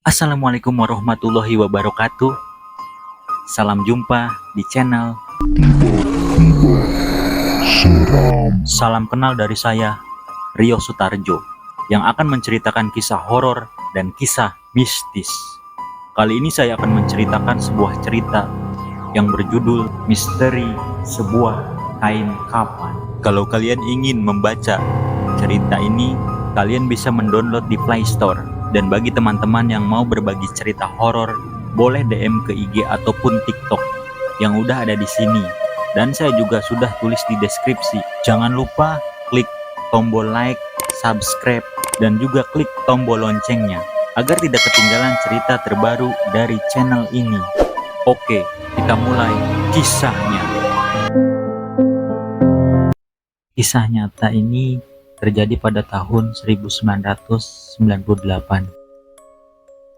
Assalamualaikum warahmatullahi wabarakatuh. Salam jumpa di channel Salam Kenal dari saya, Rio Sutarjo, yang akan menceritakan kisah horor dan kisah mistis. Kali ini saya akan menceritakan sebuah cerita yang berjudul Misteri Sebuah Kain Kafan. Kalau kalian ingin membaca cerita ini, kalian bisa mendownload di Play Store. Dan bagi teman-teman yang mau berbagi cerita horor, boleh DM ke IG ataupun TikTok yang udah ada di sini. Dan saya juga sudah tulis di deskripsi. Jangan lupa klik tombol like, subscribe, dan juga klik tombol loncengnya agar tidak ketinggalan cerita terbaru dari channel ini. Oke, kita mulai kisahnya. Kisah nyata ini terjadi pada tahun 1998.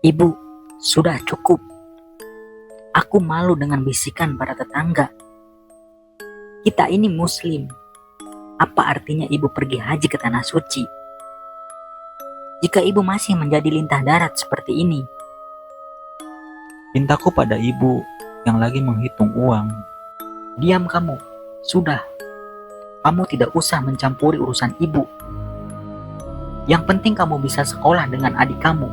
Ibu, sudah cukup. Aku malu dengan bisikan para tetangga. Kita ini muslim. Apa artinya ibu pergi haji ke tanah suci? Jika ibu masih menjadi lintah darat seperti ini. Pintaku pada ibu yang lagi menghitung uang. Diam kamu. Sudah. Kamu tidak usah mencampuri urusan ibu. Yang penting kamu bisa sekolah dengan adik kamu.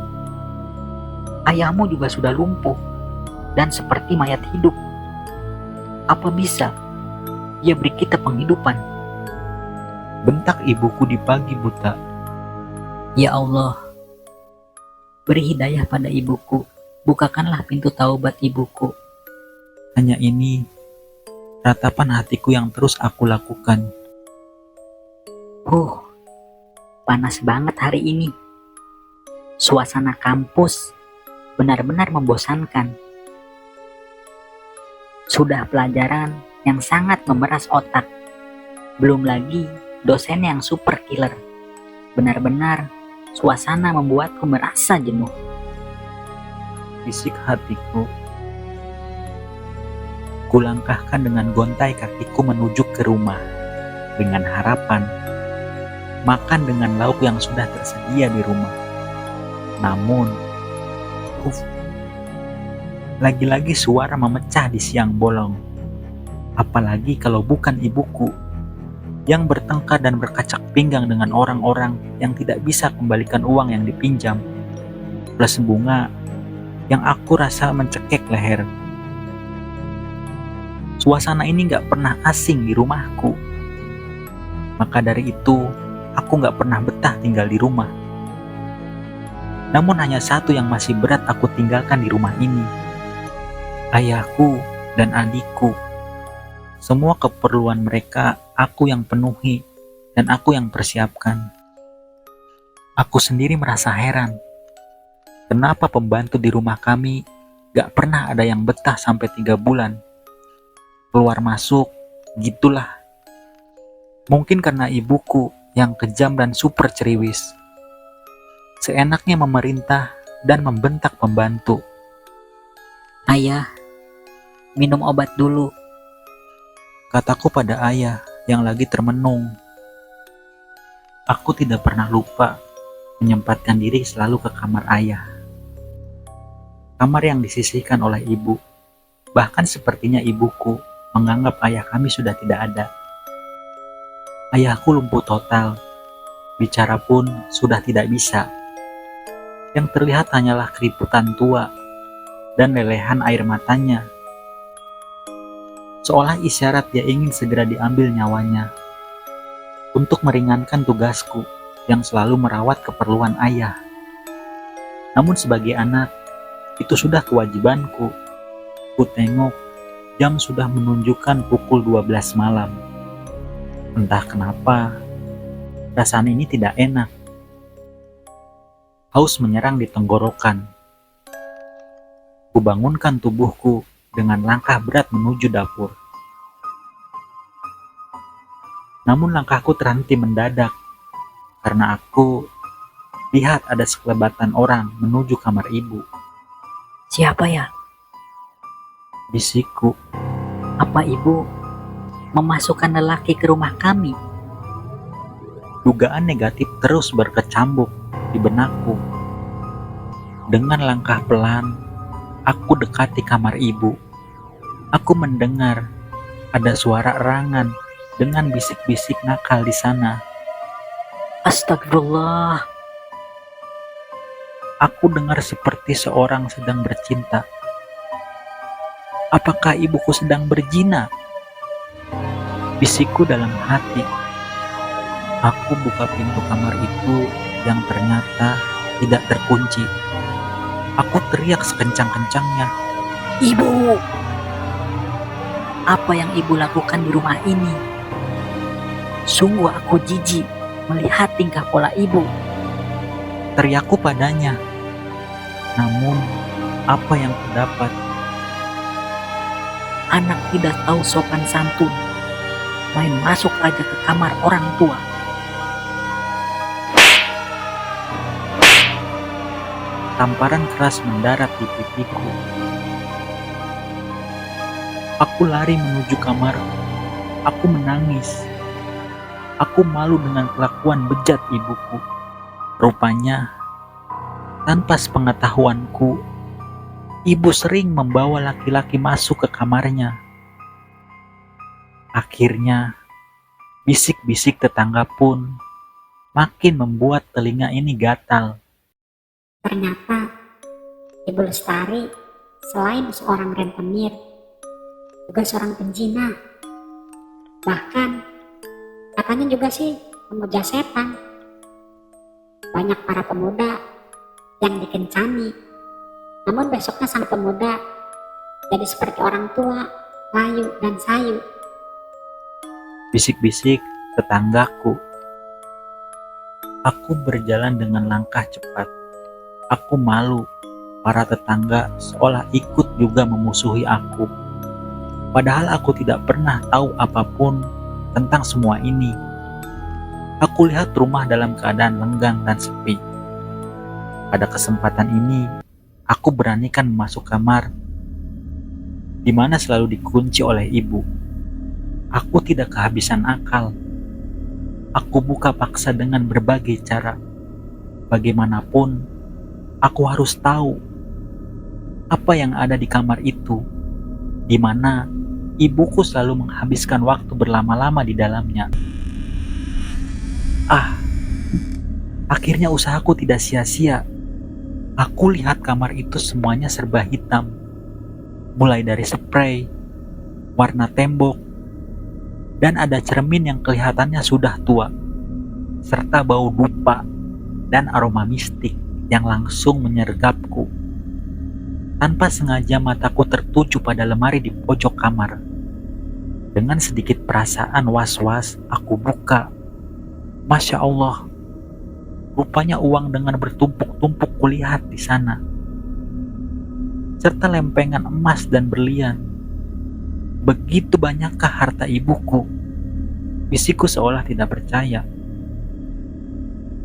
Ayahmu juga sudah lumpuh dan seperti mayat hidup. Apa bisa ia beri kita penghidupan? Bentak ibuku di pagi buta. Ya Allah, beri hidayah pada ibuku. Bukakanlah pintu taubat ibuku. Hanya ini ratapan hatiku yang terus aku lakukan. Panas banget hari ini. Suasana kampus benar-benar membosankan. Sudah pelajaran yang sangat memeras otak. Belum lagi dosen yang super killer. Benar-benar suasana membuatku merasa jenuh. Bisik hatiku. Kulangkahkan dengan gontai kakiku menuju ke rumah dengan harapan makan dengan lauk yang sudah tersedia di rumah. Namun, lagi-lagi suara memecah di siang bolong. Apalagi kalau bukan ibuku yang bertengkar dan berkacak pinggang dengan orang-orang yang tidak bisa kembalikan uang yang dipinjam, plus bunga yang aku rasa mencekik leher. Suasana ini gak pernah asing di rumahku. Maka dari itu, aku gak pernah betah tinggal di rumah. Namun hanya satu yang masih berat aku tinggalkan di rumah ini. Ayahku dan adikku. Semua keperluan mereka aku yang penuhi dan aku yang persiapkan. Aku sendiri merasa heran. Kenapa pembantu di rumah kami gak pernah ada yang betah sampai 3 bulan. Keluar masuk, gitulah. Mungkin karena ibuku yang kejam dan super ceriwis. Seenaknya memerintah dan membentak pembantu. Ayah, minum obat dulu. Kataku pada ayah yang lagi termenung. Aku tidak pernah lupa menyempatkan diri selalu ke kamar ayah. Kamar yang disisihkan oleh ibu. Bahkan sepertinya ibuku menganggap ayah kami sudah tidak ada. Ayahku lumpuh total, bicara pun sudah tidak bisa. Yang terlihat hanyalah keriputan tua dan lelehan air matanya. Seolah isyarat dia ingin segera diambil nyawanya. Untuk meringankan tugasku yang selalu merawat keperluan ayah. Namun sebagai anak, itu sudah kewajibanku. Ku tengok, jam sudah menunjukkan pukul 12 malam. Entah kenapa, rasanya ini tidak enak. Haus menyerang di tenggorokan. Kubangunkan tubuhku dengan langkah berat menuju dapur. Namun langkahku terhenti mendadak, karena aku lihat ada sekelebatan orang menuju kamar ibu. Siapa ya? Bisikku. Apa ibu memasukkan lelaki ke rumah kami? Dugaan negatif terus berkecambuk di benakku. Dengan langkah pelan, aku dekati kamar ibu. Aku mendengar ada suara erangan dengan bisik-bisik nakal di sana. Astagfirullah. Aku dengar seperti seorang sedang bercinta. Apakah ibuku sedang berzina? Bisikku dalam hati. Aku buka pintu kamar itu yang ternyata tidak terkunci. Aku teriak sekencang-kencangnya. Ibu, apa yang ibu lakukan di rumah ini? Sungguh aku jijik melihat tingkah pola ibu. Teriakku padanya. Namun, apa yang kudapat? Anak tidak tahu sopan santun, main masuk aja ke kamar orang tua. Tamparan keras mendarat di pipiku. Aku lari menuju kamar. Aku menangis. Aku malu dengan kelakuan bejat ibuku. Rupanya, tanpa sepengetahuanku, ibu sering membawa laki-laki masuk ke kamarnya. Akhirnya, bisik-bisik tetangga pun makin membuat telinga ini gatal. Ternyata Ibu Lestari selain seorang rentenir, juga seorang penzina. Bahkan katanya juga sih pemuja setan. Banyak para pemuda yang dikencani, namun besoknya sang pemuda jadi seperti orang tua, layu dan sayu. Bisik-bisik tetanggaku. Aku berjalan dengan langkah cepat. Aku malu. Para tetangga seolah ikut juga memusuhi aku. Padahal aku tidak pernah tahu apapun tentang semua ini. Aku lihat rumah dalam keadaan lenggang dan sepi. Pada kesempatan ini, aku beranikan masuk kamar, di mana selalu dikunci oleh ibu. Aku tidak kehabisan akal. Aku buka paksa dengan berbagai cara. Bagaimanapun, aku harus tahu apa yang ada di kamar itu, di mana ibuku selalu menghabiskan waktu berlama-lama di dalamnya. Akhirnya usahaku tidak sia-sia. Aku lihat kamar itu semuanya serba hitam, mulai dari spray, warna tembok, dan ada cermin yang kelihatannya sudah tua, serta bau dupa dan aroma mistik yang langsung menyergapku. Tanpa sengaja mataku tertuju pada lemari di pojok kamar. Dengan sedikit perasaan was-was, aku buka. Masya Allah, rupanya uang dengan bertumpuk-tumpuk kulihat di sana, serta lempengan emas dan berlian. Begitu banyakkah harta ibuku? Bisikku seolah tidak percaya.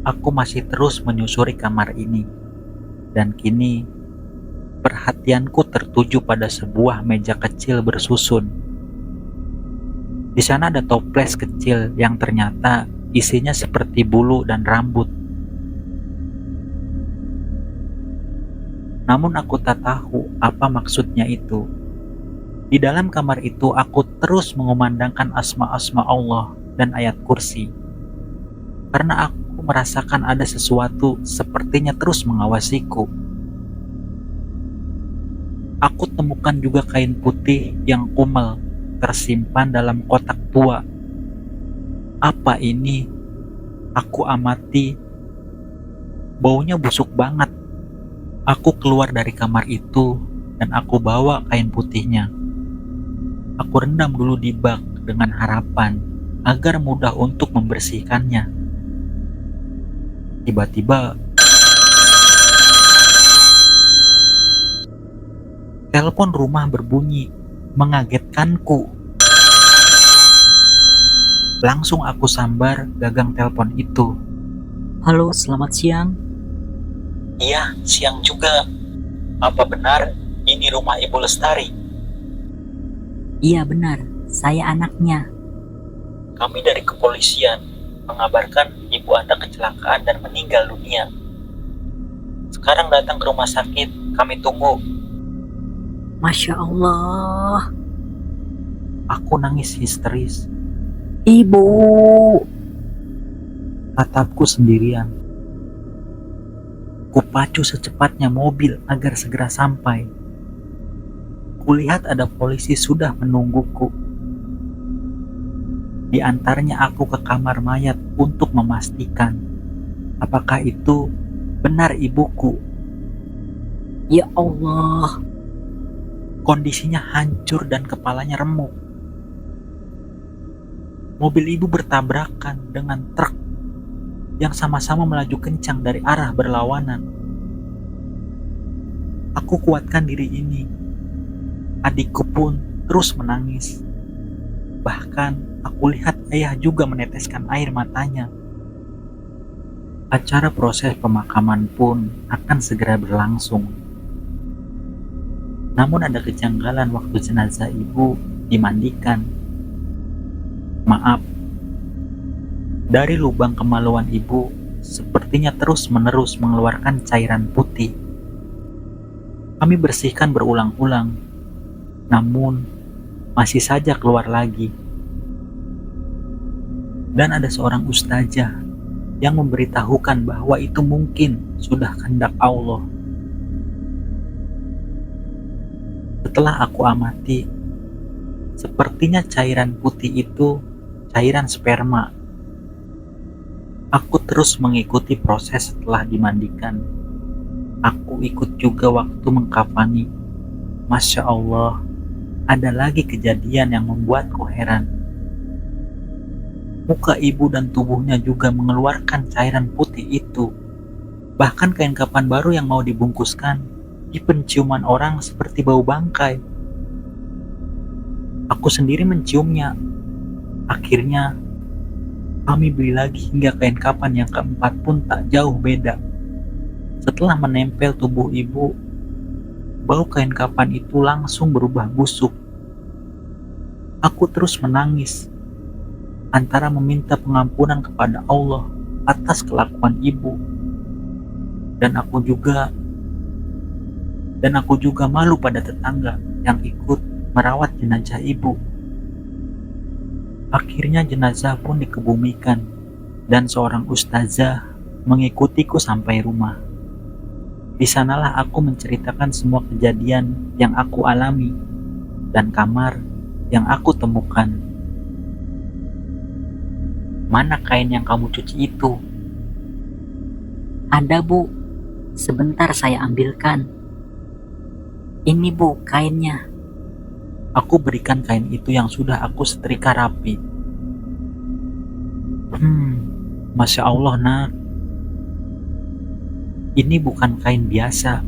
Aku masih terus menyusuri kamar ini, dan kini perhatianku tertuju pada sebuah meja kecil bersusun. Di sana ada toples kecil yang ternyata isinya seperti bulu dan rambut. Namun aku tak tahu apa maksudnya itu. Di dalam kamar itu aku terus mengumandangkan asma-asma Allah dan ayat kursi. Karena aku merasakan ada sesuatu sepertinya terus mengawasiku. Aku temukan juga kain putih yang kumel tersimpan dalam kotak tua. Apa ini? Aku amati. Baunya busuk banget. Aku keluar dari kamar itu dan aku bawa kain putihnya. Aku rendam dulu di bak dengan harapan agar mudah untuk membersihkannya. Tiba-tiba telepon rumah berbunyi, mengagetkanku. Langsung aku sambar gagang telepon itu. Halo, selamat siang. Iya, siang juga. Apa benar ini rumah Ibu Lestari? Iya benar, saya anaknya. Kami dari kepolisian mengabarkan ibu Anda kecelakaan dan meninggal dunia. Sekarang datang ke rumah sakit, kami tunggu. Masya Allah. Aku nangis histeris. Ibu. Tatapku sendirian. Kupacu secepatnya mobil agar segera sampai. Kulihat ada polisi sudah menungguku. Di antaranya aku ke kamar mayat untuk memastikan apakah itu benar ibuku. Ya Allah. Kondisinya hancur dan kepalanya remuk. Mobil ibu bertabrakan dengan truk yang sama-sama melaju kencang dari arah berlawanan. Aku kuatkan diri ini. Adikku pun terus menangis. Bahkan aku lihat ayah juga meneteskan air matanya. Acara proses pemakaman pun akan segera berlangsung. Namun ada kejanggalan waktu jenazah ibu dimandikan. Maaf, dari lubang kemaluan ibu sepertinya terus-menerus mengeluarkan cairan putih. Kami bersihkan berulang-ulang, namun masih saja keluar lagi. Dan ada seorang ustazah yang memberitahukan bahwa itu mungkin sudah kehendak Allah. Setelah aku amati, sepertinya cairan putih itu cairan sperma. Aku terus mengikuti proses setelah dimandikan. Aku ikut juga waktu mengkafani. Masya Allah, ada lagi kejadian yang membuatku heran. Muka ibu dan tubuhnya juga mengeluarkan cairan putih itu. Bahkan kain kafan baru yang mau dibungkuskan, di penciuman orang seperti bau bangkai. Aku sendiri menciumnya. Akhirnya, kami beli lagi hingga kain kafan yang keempat pun tak jauh beda. Setelah menempel tubuh ibu, bau kain kafan itu langsung berubah busuk. Aku terus menangis, antara meminta pengampunan kepada Allah atas kelakuan ibu. Dan aku juga malu pada tetangga yang ikut merawat jenazah ibu. Akhirnya jenazah pun dikebumikan dan seorang ustazah mengikutiku sampai rumah. Di sanalah aku menceritakan semua kejadian yang aku alami dan kamar yang aku temukan. Mana kain yang kamu cuci itu? Ada, Bu. Sebentar saya ambilkan. Ini, Bu, kainnya. Aku berikan kain itu yang sudah aku setrika rapi. Masya Allah, Nak. Ini bukan kain biasa,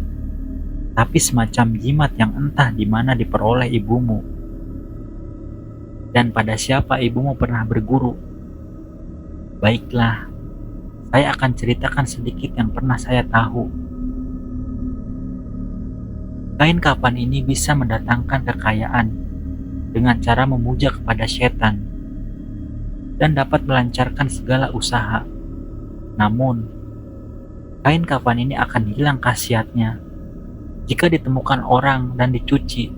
tapi semacam jimat yang entah di mana diperoleh ibumu. Dan pada siapa ibumu pernah berguru. Baiklah, saya akan ceritakan sedikit yang pernah saya tahu. Kain kafan ini bisa mendatangkan kekayaan dengan cara memuja kepada setan dan dapat melancarkan segala usaha. Namun, kain kafan ini akan hilang khasiatnya jika ditemukan orang dan dicuci.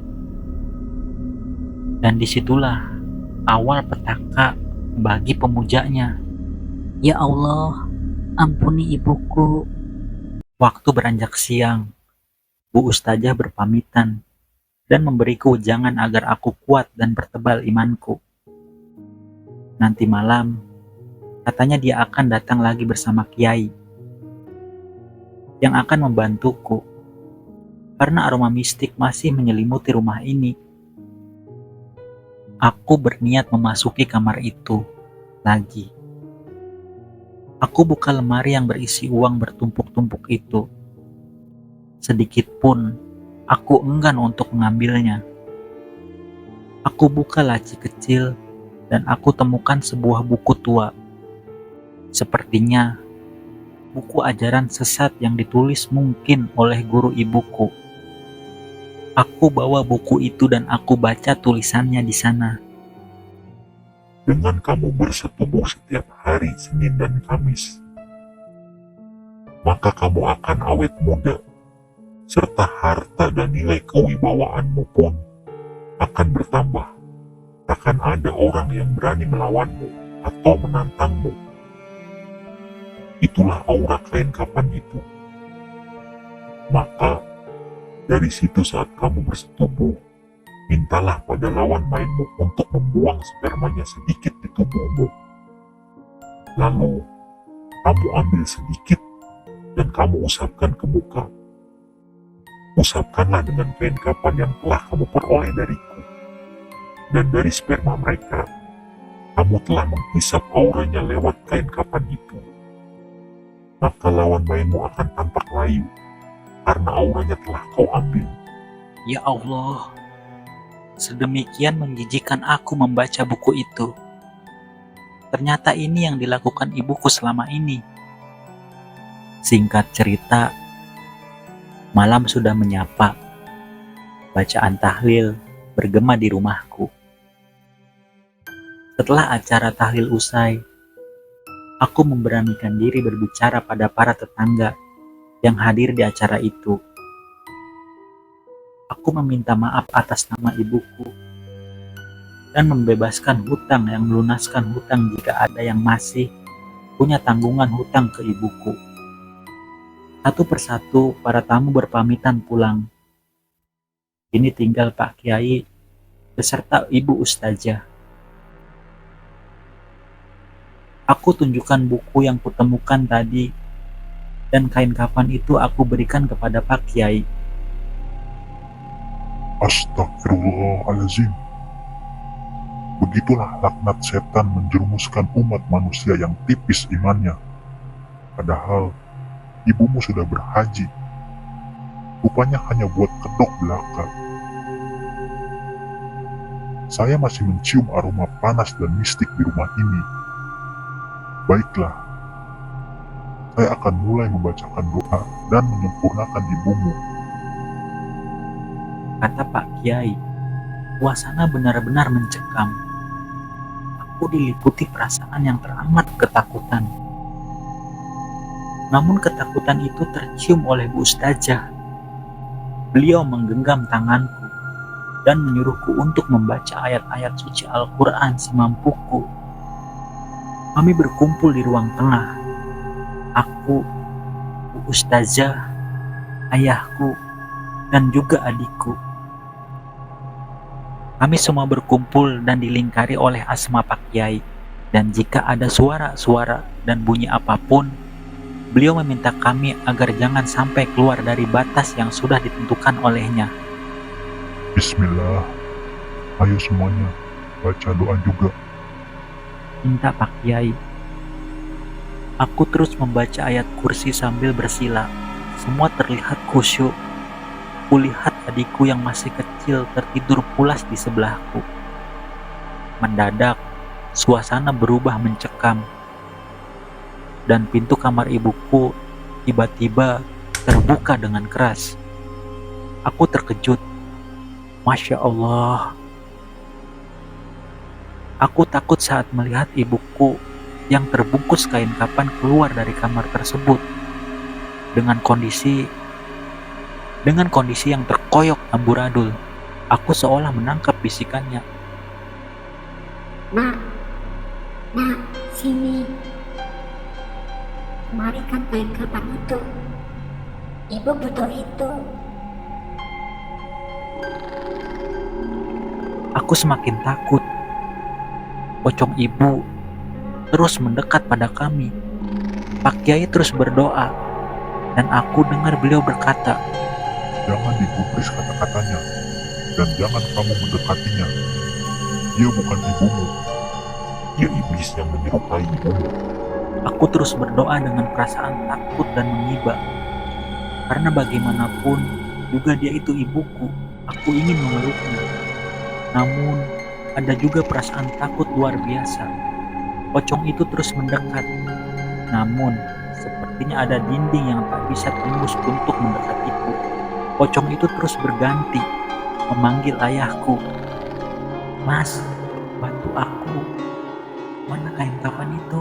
Dan disitulah awal petaka bagi pemujanya. Ya Allah, ampuni ibuku. Waktu beranjak siang, Bu Ustazah berpamitan dan memberiku ujangan agar aku kuat dan bertebal imanku. Nanti malam, katanya dia akan datang lagi bersama Kiai yang akan membantuku karena aroma mistik masih menyelimuti rumah ini. Aku berniat memasuki kamar itu lagi. Aku buka lemari yang berisi uang bertumpuk-tumpuk itu. Sedikit pun aku enggan untuk mengambilnya. Aku buka laci kecil dan aku temukan sebuah buku tua. Sepertinya buku ajaran sesat yang ditulis mungkin oleh guru ibuku. Aku bawa buku itu dan aku baca tulisannya di sana. Dengan kamu bersetubuh setiap hari Senin dan Kamis, maka kamu akan awet muda, serta harta dan nilai kewibawaanmu pun akan bertambah. Takkan ada orang yang berani melawanmu atau menantangmu. Itulah aura kain kapan itu. Maka, dari situ saat kamu bersetubuh, mintalah pada lawan mainmu untuk membuang spermanya sedikit di tubuhmu. Lalu, kamu ambil sedikit dan kamu usapkan ke muka. Usapkanlah dengan kain kapan yang telah kamu peroleh dariku. Dan dari sperma mereka, kamu telah menghisap auranya lewat kain kapan itu. Maka lawan mainmu akan tampak layu, karena auranya telah kau ambil. Ya Allah, sedemikian menjijikan aku membaca buku itu. Ternyata ini yang dilakukan ibuku selama ini. Singkat cerita, malam sudah menyapa. Bacaan tahlil bergema di rumahku. Setelah acara tahlil usai, aku memberanikan diri berbicara pada para tetangga yang hadir di acara itu. Aku meminta maaf atas nama ibuku dan membebaskan hutang yang melunaskan hutang jika ada yang masih punya tanggungan hutang ke ibuku. Satu persatu para tamu berpamitan pulang. Kini tinggal Pak Kiai beserta Ibu Ustazah. Aku tunjukkan buku yang kutemukan tadi dan kain kapan itu aku berikan kepada Pak Kiai. Astagfirullahaladzim. Begitulah laknat setan menjerumuskan umat manusia yang tipis imannya. Padahal ibumu sudah berhaji. Rupanya hanya buat kedok belaka. Saya masih mencium aroma panas dan mistik di rumah ini. Baiklah, saya akan mulai membacakan doa dan menyempurnakan ibumu. Kata Pak Kiai, suasana benar-benar mencekam. Aku diliputi perasaan yang teramat ketakutan. Namun ketakutan itu tercium oleh Bu Ustazah. Beliau menggenggam tanganku dan menyuruhku untuk membaca ayat-ayat suci Al-Quran semampuku. Kami berkumpul di ruang tengah. Aku, Bu Ustazah, ayahku, dan juga adikku. Kami semua berkumpul dan dilingkari oleh asma Pak Kiai. Dan jika ada suara-suara dan bunyi apapun, beliau meminta kami agar jangan sampai keluar dari batas yang sudah ditentukan olehnya. Bismillah, ayo semuanya, baca doa juga. Minta Pak Kiai. Aku terus membaca ayat kursi sambil bersila. Semua terlihat khusyuk. Kulihat adikku yang masih kecil tertidur pulas di sebelahku. Mendadak, suasana berubah mencekam. Dan pintu kamar ibuku tiba-tiba terbuka dengan keras. Aku terkejut. Masya Allah. Aku takut saat melihat ibuku yang terbungkus kain kapan keluar dari kamar tersebut dengan kondisi yang terkoyok amburadul. Aku seolah menangkap bisikannya. Nak, sini. Kemarikan kain kapan itu. Ibu butuh itu. Aku semakin takut. Pocong ibu terus mendekat pada kami. Pak Kiai terus berdoa, dan aku dengar beliau berkata, Jangan digubris kata-katanya, dan jangan kamu mendekatinya. Dia bukan ibumu. Dia iblis yang menyerupai ibumu. Aku terus berdoa dengan perasaan takut dan mengiba. Karena bagaimanapun juga dia itu ibuku. Aku ingin memeluknya. Namun ada juga perasaan takut luar biasa. Pocong itu terus mendekat. Namun sepertinya ada dinding yang tak bisa tembus untuk mendekatiku. Pocong itu terus berganti memanggil ayahku. Mas, bantu aku. Mana kain kapan itu?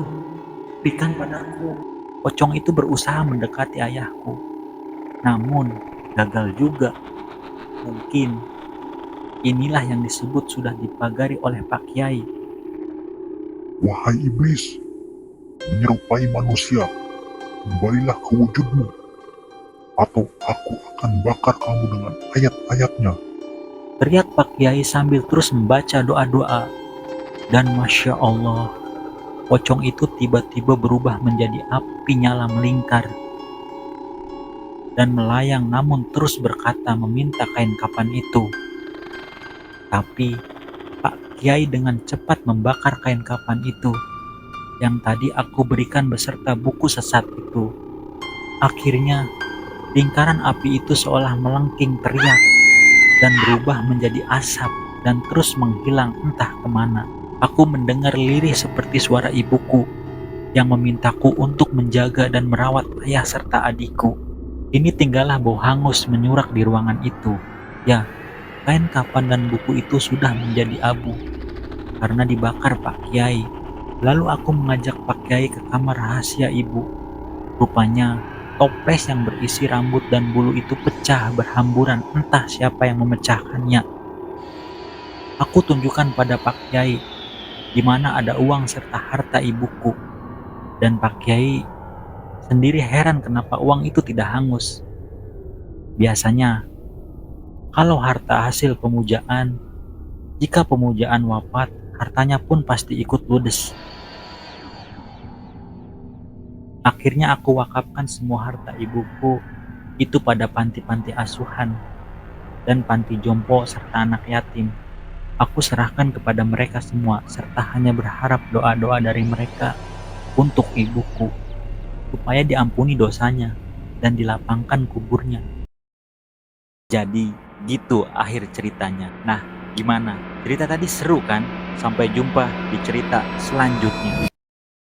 Berikan padaku. pocong itu berusaha mendekati ayahku. Namun, gagal juga. Mungkin inilah yang disebut sudah dipagari oleh Pak Kiai. Wahai iblis, menyerupai manusia, kembalilah ke wujudmu, atau aku akan bakar kamu dengan ayat-ayatnya. Teriak Pak Kiai sambil terus membaca doa-doa. Dan Masya Allah, pocong itu tiba-tiba berubah menjadi api nyala melingkar dan melayang, namun terus berkata meminta kain kafan itu. Tapi Pak Kiai dengan cepat membakar kain kafan itu yang tadi aku berikan beserta buku sesat itu. Akhirnya lingkaran api itu seolah melengking teriak dan berubah menjadi asap dan terus menghilang entah kemana. Aku mendengar lirih seperti suara ibuku yang memintaku untuk menjaga dan merawat ayah serta adikku. Ini tinggallah bau hangus menyurak di ruangan itu. Ya, kain kafan dan buku itu sudah menjadi abu karena dibakar Pak Kiai. Lalu aku mengajak Pak Kiai ke kamar rahasia ibu. Rupanya toples yang berisi rambut dan bulu itu pecah berhamburan, entah siapa yang memecahkannya. Aku tunjukkan pada Pak Kiai di mana ada uang serta harta ibuku. Dan Pak Kiai sendiri heran kenapa uang itu tidak hangus. Biasanya, kalau harta hasil pemujaan, jika pemujaan wafat, hartanya pun pasti ikut ludes. Akhirnya aku wakafkan semua harta ibuku itu pada panti-panti asuhan dan panti jompo serta anak yatim. Aku serahkan kepada mereka semua serta hanya berharap doa-doa dari mereka untuk ibuku supaya diampuni dosanya dan dilapangkan kuburnya. Jadi gitu akhir ceritanya. Nah, gimana? Cerita tadi seru kan? Sampai jumpa di cerita selanjutnya.